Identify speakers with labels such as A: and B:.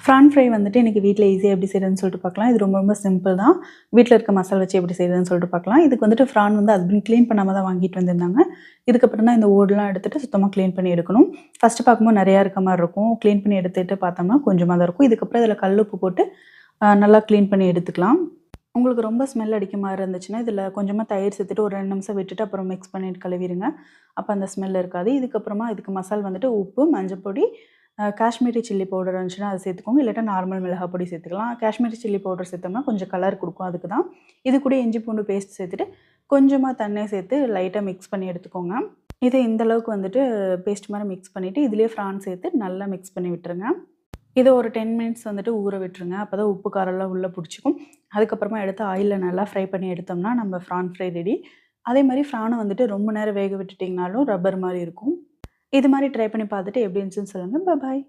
A: Prawn fry வந்துட்டு எனக்கு வீட்ல ஈஸியா எப்படி செய்றதுன்னு சொல்லிட்டு பார்க்கலாம். இது ரொம்ப ரொம்ப சிம்பிள் தான். வீட்ல இருக்க மசாலா வச்சு எப்படி செய்றதுன்னு சொல்லிட்டு பார்க்கலாம். இதுக்கு வந்துட்டு ஃப்ரான் வந்து ஹஸ்பண்ட் கிளீன் பண்ணாம தான் வாங்கிட்டு வந்திருந்தாங்க. இதுக்கப்புறம் தான் இந்த ஓடுலாம் எடுத்துட்டு சுத்தமா கிளீன் பண்ணி எடுக்கணும். ஃபர்ஸ்ட்டு பார்க்கும்போது நெறையா இருக்க மாரி இருக்கும். கிளீன் பண்ணி எடுத்துட்டு பார்த்தோம்னா கொஞ்சமா தான் இருக்கும். இதுக்கப்புறம் இதில கல் உப்பு போட்டு நல்லா கிளீன் பண்ணி எடுத்துக்கலாம். உங்களுக்கு ரொம்ப ஸ்மெல் அடிக்க மாரி இருந்துச்சுன்னா, இதில கொஞ்சமா தயிர் சேர்த்துட்டு ஒரு 2 நிமிஷம் விட்டுட்டு அப்புறம் மிக்ஸ் பண்ணிட்டு கழுவிருங்க. அப்ப அந்த ஸ்மெல் இருக்காது. இதுக்கப்புறமா இதுக்கு மசால் வந்துட்டு உப்பு, மஞ்சள் பொடி, காஷ்மீரி சில்லி பவுடர் இருந்துச்சுன்னா அத சேர்த்துக்கோங்க. இல்லாட்டா நார்மல் மிளகாய் பொடி சேர்த்துக்கலாம். காஷ்மீரி சில்லி பவுடர் சேர்த்தோம்னா கொஞ்சம் கலர் குடுக்கும் அதுக்கு தான். இது கூட இஞ்சி பூண்டு பேஸ்ட் சேர்த்துட்டு, கொஞ்சமா தண்ணீ சேர்த்து லைட்டா மிக்ஸ் பண்ணி எடுத்துக்கோங்க. இத இந்த அளவுக்கு வந்துட்டு பேஸ்ட் மாரி மிக்ஸ் பண்ணிட்டு, இதிலேயே ஃப்ரான் சேர்த்து நல்லா மிக்ஸ் பண்ணி விட்டுருங்க. இத ஒரு 10 மினிட்ஸ் வந்துட்டு ஊற விட்டுருங்க. அப்பதான் உப்பு, காரம்லாம் உள்ள புடிச்சுக்கும். அதுக்கப்புறமா எடுத்து ஆயில்ல நல்லா ஃப்ரை பண்ணி எடுத்தோம்னா, நம்ம ஃப்ரான் ஃப்ரை ரெடி. அதே மாரி ஃப்ரான வந்துட்டு ரொம்ப நேரம் வேக விட்டுட்டீங்கனாலும் ரப்பர் மாரி இருக்கும். இது மாரி ட்ரை பண்ணி பார்த்துட்டு எப்படி இருந்துச்சுன்னு சொல்லுங்க. பாய்.